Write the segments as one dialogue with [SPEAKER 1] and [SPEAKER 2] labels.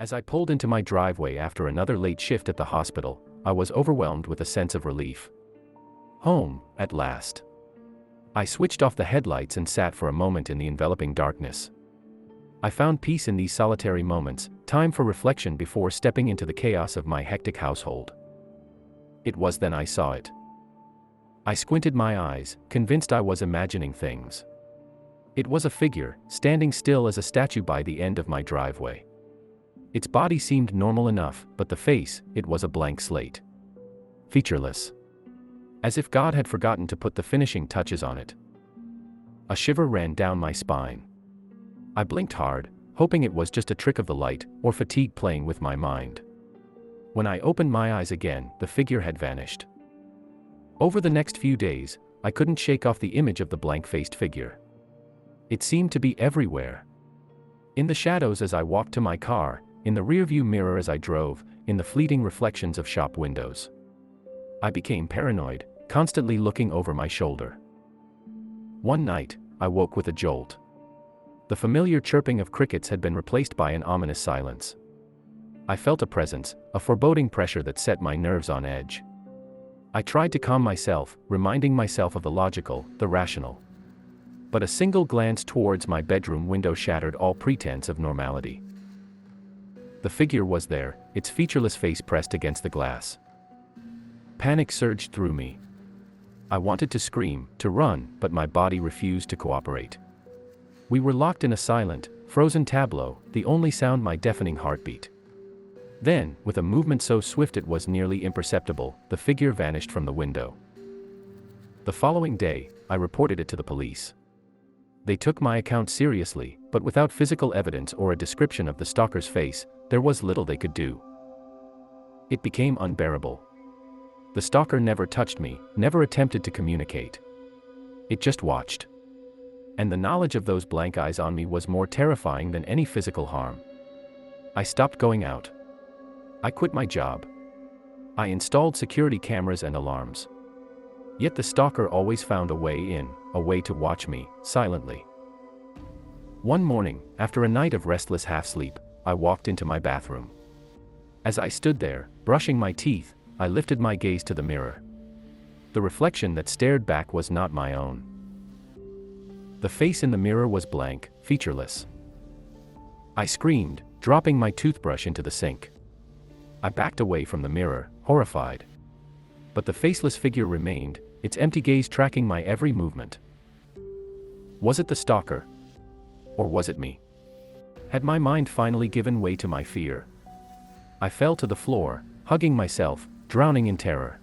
[SPEAKER 1] As I pulled into my driveway after another late shift at the hospital, I was overwhelmed with a sense of relief. Home, at last. I switched off the headlights and sat for a moment in the enveloping darkness. I found peace in these solitary moments, time for reflection before stepping into the chaos of my hectic household. It was then I saw it. I squinted my eyes, convinced I was imagining things. It was a figure, standing still as a statue by the end of my driveway. Its body seemed normal enough, but the face, it was a blank slate. Featureless. As if God had forgotten to put the finishing touches on it. A shiver ran down my spine. I blinked hard, hoping it was just a trick of the light, or fatigue playing with my mind. When I opened my eyes again, the figure had vanished. Over the next few days, I couldn't shake off the image of the blank-faced figure. It seemed to be everywhere. In the shadows as I walked to my car, in the rearview mirror as I drove, in the fleeting reflections of shop windows. I became paranoid, constantly looking over my shoulder. One night, I woke with a jolt. The familiar chirping of crickets had been replaced by an ominous silence. I felt a presence, a foreboding pressure that set my nerves on edge. I tried to calm myself, reminding myself of the logical, the rational. But a single glance towards my bedroom window shattered all pretense of normality. The figure was there, its featureless face pressed against the glass. Panic surged through me. I wanted to scream, to run, but my body refused to cooperate. We were locked in a silent, frozen tableau, the only sound my deafening heartbeat. Then, with a movement so swift it was nearly imperceptible, the figure vanished from the window. The following day, I reported it to the police. They took my account seriously, but without physical evidence or a description of the stalker's face, there was little they could do. It became unbearable. The stalker never touched me, never attempted to communicate. It just watched. And the knowledge of those blank eyes on me was more terrifying than any physical harm. I stopped going out. I quit my job. I installed security cameras and alarms. Yet the stalker always found a way in, a way to watch me, silently. One morning, after a night of restless half-sleep, I walked into my bathroom. As I stood there, brushing my teeth, I lifted my gaze to the mirror. The reflection that stared back was not my own. The face in the mirror was blank, featureless. I screamed, dropping my toothbrush into the sink. I backed away from the mirror, horrified. But the faceless figure remained, its empty gaze tracking my every movement. Was it the stalker? Or was it me? Had my mind finally given way to my fear? I fell to the floor, hugging myself, drowning in terror.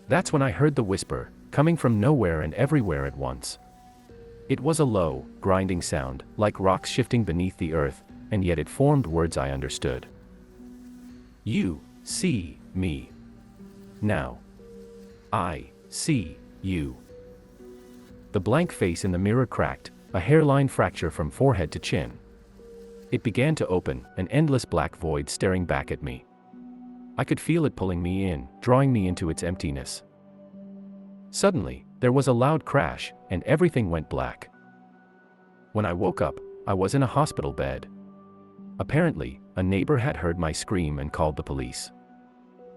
[SPEAKER 1] That's when I heard the whisper, coming from nowhere and everywhere at once. It was a low, grinding sound, like rocks shifting beneath the earth, and yet it formed words I understood. You see me. Now. I see you. The blank face in the mirror cracked, a hairline fracture from forehead to chin. It began to open, an endless black void staring back at me. I could feel it pulling me in, drawing me into its emptiness. Suddenly, there was a loud crash, and everything went black. When I woke up, I was in a hospital bed. Apparently, a neighbor had heard my scream and called the police.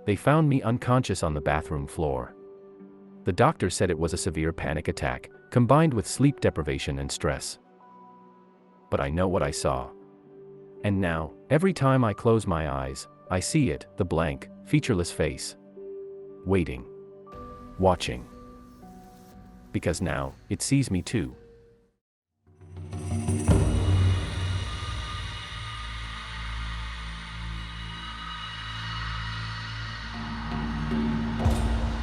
[SPEAKER 1] They found me unconscious on the bathroom floor. The doctor said it was a severe panic attack, combined with sleep deprivation and stress. But I know what I saw. And now, every time I close my eyes, I see it, the blank, featureless face. Waiting. Watching. Because now, it sees me too.